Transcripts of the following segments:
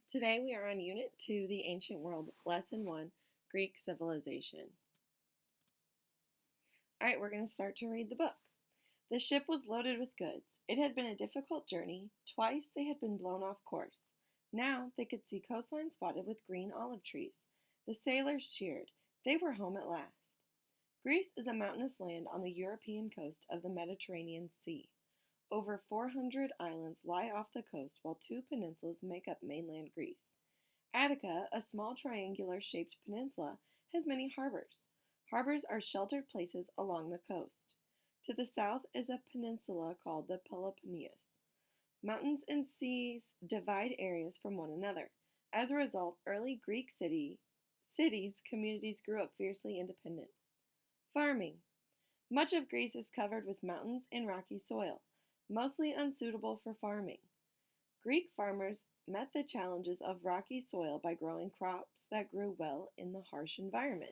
Today we are on Unit 2, The Ancient World, Lesson 1, Greek Civilization. Alright, we're going to start to read the book. The ship was loaded with goods. It had been a difficult journey. Twice they had been blown off course. Now they could see coastline spotted with green olive trees. The sailors cheered. They were home at last. Greece is a mountainous land on the European coast of the Mediterranean Sea. Over 400 islands lie off the coast, while two peninsulas make up mainland Greece. Attica, a small triangular-shaped peninsula, has many harbors. Harbors are sheltered places along the coast. To the south is a peninsula called the Peloponnesus. Mountains and seas divide areas from one another. As a result, early Greek communities grew up fiercely independent. Farming. Much of Greece is covered with mountains and rocky soil, mostly unsuitable for farming. Greek farmers met the challenges of rocky soil by growing crops that grew well in the harsh environment.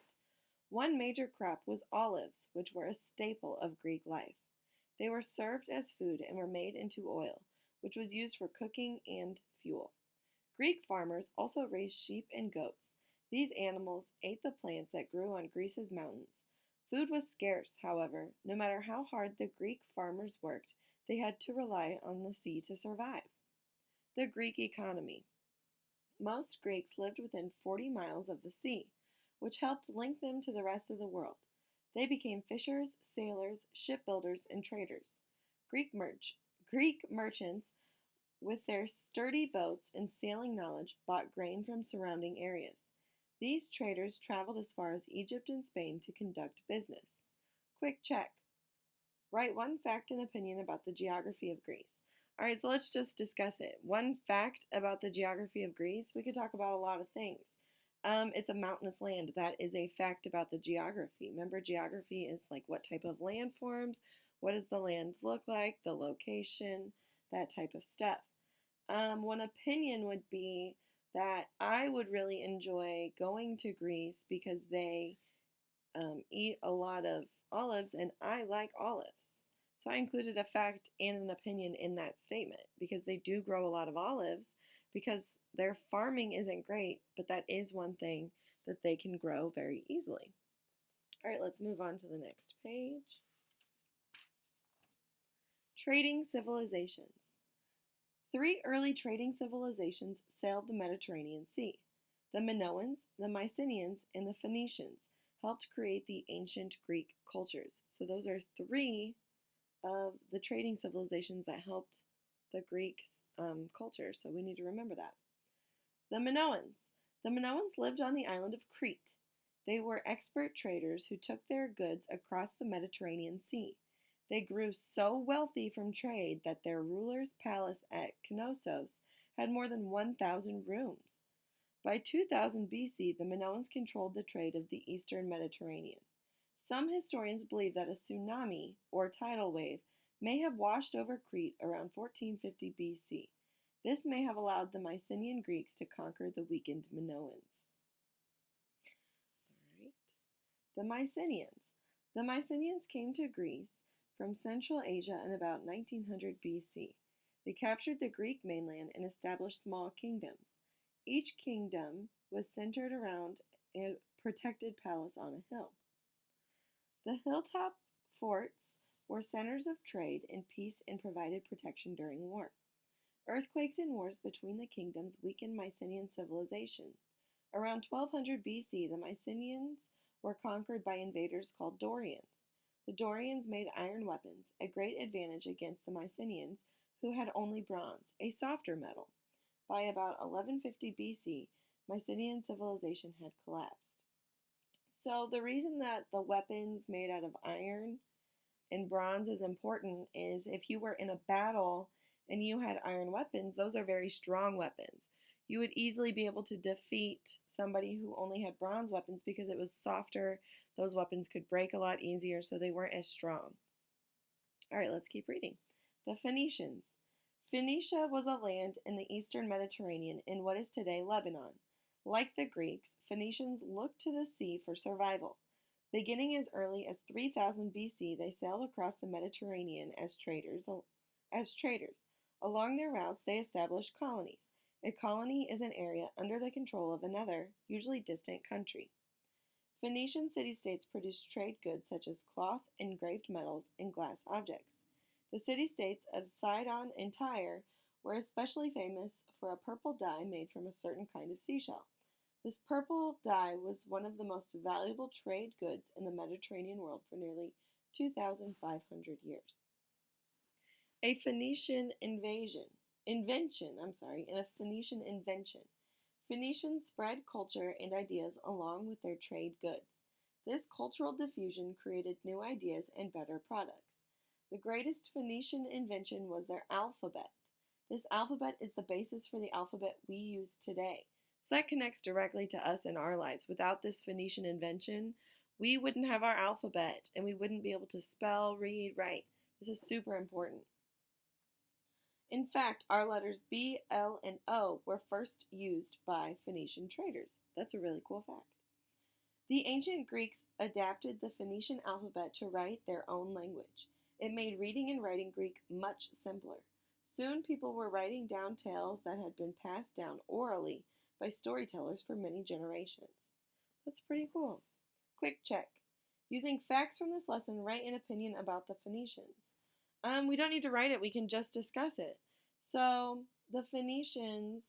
One major crop was olives, which were a staple of Greek life. They were served as food and were made into oil, which was used for cooking and fuel. Greek farmers also raised sheep and goats. These animals ate the plants that grew on Greece's mountains. Food was scarce, however. No matter how hard the Greek farmers worked, they had to rely on the sea to survive. The Greek economy. Most Greeks lived within 40 miles of the sea, which helped link them to the rest of the world. They became fishers, sailors, shipbuilders, and traders. Greek merchants, with their sturdy boats and sailing knowledge, bought grain from surrounding areas. These traders traveled as far as Egypt and Spain to conduct business. Quick check. Write one fact and opinion about the geography of Greece. All right, so let's just discuss it. One fact about the geography of Greece, we could talk about a lot of things. It's a mountainous land. That is a fact about the geography. Remember, geography is like what type of landforms, what does the land look like, the location, that type of stuff. One opinion would be that I would really enjoy going to Greece because they eat a lot of olives and I like olives. So I included a fact and an opinion in that statement because they do grow a lot of olives because their farming isn't great, but that is one thing that they can grow very easily. All right, let's move on to the next page. Trading civilizations. 3 early trading civilizations sailed the Mediterranean Sea. The Minoans, the Mycenaeans, and the Phoenicians helped create the ancient Greek cultures. So those are 3 of the trading civilizations that helped the Greek culture. So we need to remember that. The Minoans. The Minoans lived on the island of Crete. They were expert traders who took their goods across the Mediterranean Sea. They grew so wealthy from trade that their ruler's palace at Knossos had more than 1,000 rooms. By 2000 BC, the Minoans controlled the trade of the eastern Mediterranean. Some historians believe that a tsunami, or tidal wave, may have washed over Crete around 1450 BC. This may have allowed the Mycenaean Greeks to conquer the weakened Minoans. All right. The Mycenaeans. The Mycenaeans came to Greece from Central Asia in about 1900 BC. They captured the Greek mainland and established small kingdoms. Each kingdom was centered around a protected palace on a hill. The hilltop forts were centers of trade and peace and provided protection during war. Earthquakes and wars between the kingdoms weakened Mycenaean civilization. Around 1200 BC, the Mycenaeans were conquered by invaders called Dorians. The Dorians made iron weapons, a great advantage against the Mycenaeans, who had only bronze, a softer metal. By about 1150 BC, Mycenaean civilization had collapsed. So the reason that the weapons made out of iron and bronze is important is if you were in a battle and you had iron weapons, those are very strong weapons. You would easily be able to defeat somebody who only had bronze weapons because it was softer. Those weapons could break a lot easier, so they weren't as strong. All right, let's keep reading. The Phoenicians. Phoenicia was a land in the eastern Mediterranean in what is today Lebanon. Like the Greeks, Phoenicians looked to the sea for survival. Beginning as early as 3000 BC, they sailed across the Mediterranean as traders. Along their routes, they established colonies. A colony is an area under the control of another, usually distant country. Phoenician city-states produced trade goods such as cloth, engraved metals, and glass objects. The city-states of Sidon and Tyre were especially famous for a purple dye made from a certain kind of seashell. This purple dye was one of the most valuable trade goods in the Mediterranean world for nearly 2,500 years. A Phoenician and a Phoenician invention. Phoenicians spread culture and ideas along with their trade goods. This cultural diffusion created new ideas and better products. The greatest Phoenician invention was their alphabet. This alphabet is the basis for the alphabet we use today. So that connects directly to us in our lives. Without this Phoenician invention, we wouldn't have our alphabet and we wouldn't be able to spell, read, write. This is super important. In fact, our letters B, L, and O were first used by Phoenician traders. That's a really cool fact. The ancient Greeks adapted the Phoenician alphabet to write their own language. It made reading and writing Greek much simpler. Soon people were writing down tales that had been passed down orally by storytellers for many generations. That's pretty cool. Quick check. Using facts from this lesson, write an opinion about the Phoenicians. We don't need to write it, we can just discuss it. So, the Phoenicians,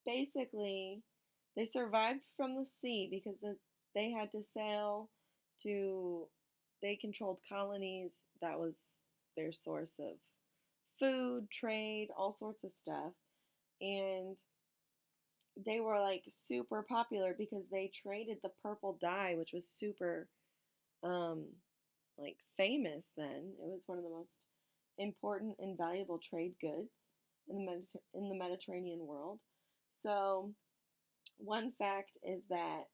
basically, they survived from the sea because they had to sail they controlled colonies. That was their source of food, trade, all sorts of stuff. And they were like super popular because they traded the purple dye, which was super like famous then. It was one of the most important and valuable trade goods in the Mediterranean world. So, one fact is that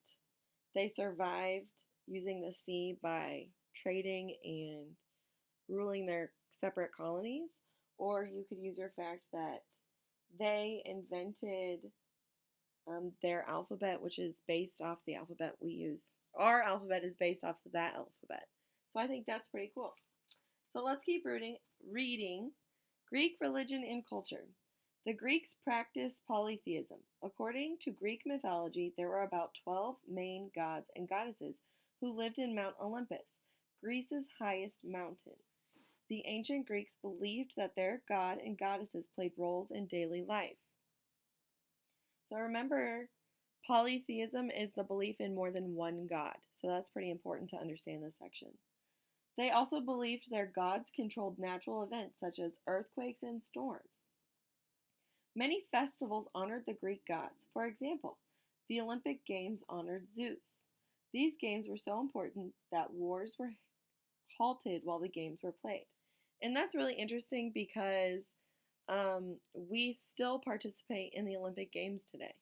they survived using the sea by trading and ruling their separate colonies, or you could use your fact that they invented their alphabet, which is based off the alphabet we use. Our alphabet is based off of that alphabet. So I think that's pretty cool. So let's keep reading. Greek religion and culture. The Greeks practiced polytheism. According to Greek mythology, there were about 12 main gods and goddesses who lived in Mount Olympus, Greece's highest mountain. The ancient Greeks believed that their god and goddesses played roles in daily life. So remember, polytheism is the belief in more than one god. So that's pretty important to understand this section. They also believed their gods controlled natural events such as earthquakes and storms. Many festivals honored the Greek gods. For example, the Olympic Games honored Zeus. These games were so important that wars were halted while the games were played. And that's really interesting because we still participate in the Olympic Games today.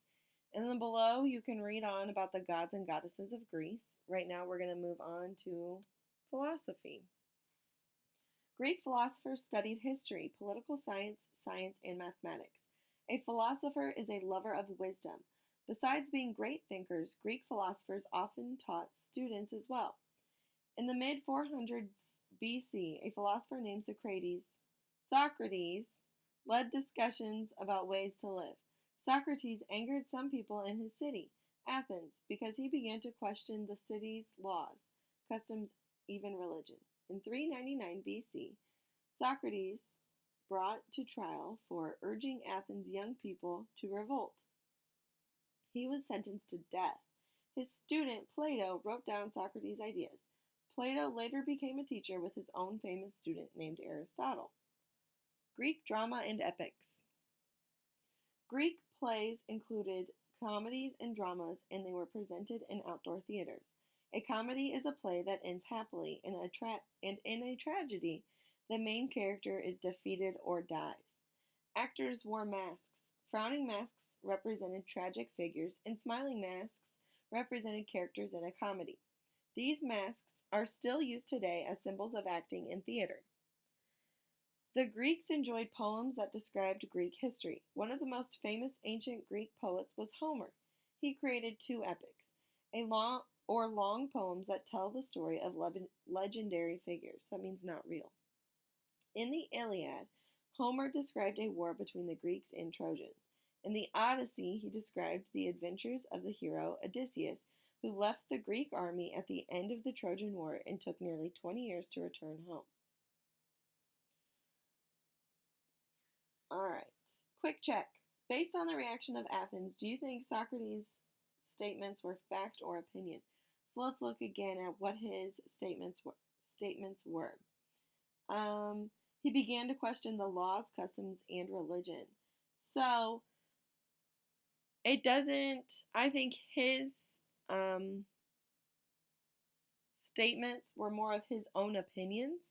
And then below, you can read on about the gods and goddesses of Greece. Right now, we're going to move on to philosophy. Greek philosophers studied history, political science, and mathematics. A philosopher is a lover of wisdom. Besides being great thinkers, Greek philosophers often taught students as well. In the mid-400s BC, a philosopher named Socrates led discussions about ways to live. Socrates angered some people in his city, Athens, because he began to question the city's laws, customs, even religion. In 399 BC, Socrates brought to trial for urging Athens' young people to revolt. He was sentenced to death. His student Plato wrote down Socrates' ideas. Plato later became a teacher with his own famous student named Aristotle. Greek drama and epics. Greek plays included comedies and dramas, and they were presented in outdoor theaters. A comedy is a play that ends happily, and in a tragedy, the main character is defeated or dies. Actors wore masks. Frowning masks represented tragic figures, and smiling masks represented characters in a comedy. These masks are still used today as symbols of acting in theater. The Greeks enjoyed poems that described Greek history. One of the most famous ancient Greek poets was Homer. He created two epics, long poems that tell the story of legendary figures. That means not real. In the Iliad, Homer described a war between the Greeks and Trojans. In the Odyssey, he described the adventures of the hero Odysseus, who left the Greek army at the end of the Trojan War and took nearly 20 years to return home. All right, quick check. Based on the reaction of Athens, do you think Socrates' statements were fact or opinion? So let's look again at what his statements were. He began to question the laws, customs, and religion. So it doesn't, I think his um, statements were more of his own opinions,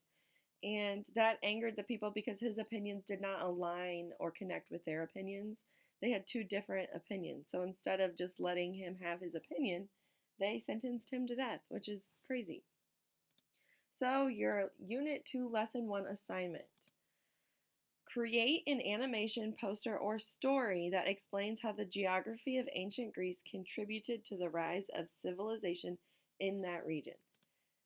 and that angered the people because his opinions did not align or connect with their opinions. They had two different opinions. So instead of just letting him have his opinion, they sentenced him to death, which is crazy. So, your Unit 2 Lesson 1 assignment. Create an animation, poster, or story that explains how the geography of ancient Greece contributed to the rise of civilization in that region.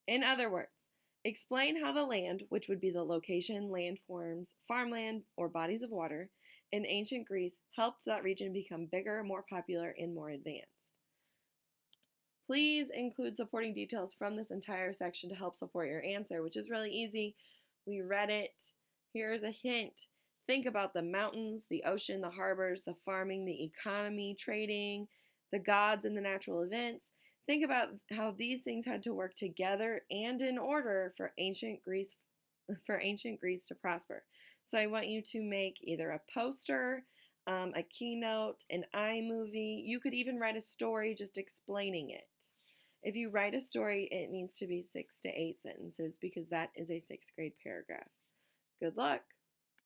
In other words, explain how the land, which would be the location, landforms, farmland, or bodies of water, in ancient Greece helped that region become bigger, more popular, and more advanced. Please include supporting details from this entire section to help support your answer, which is really easy. We read it. Here's a hint. Think about the mountains, the ocean, the harbors, the farming, the economy, trading, the gods, and the natural events. Think about how these things had to work together and in order for ancient Greece to prosper. So I want you to make either a poster, a keynote, an iMovie. You could even write a story just explaining it. If you write a story, it needs to be 6 to 8 sentences because that is a 6th grade paragraph. Good luck.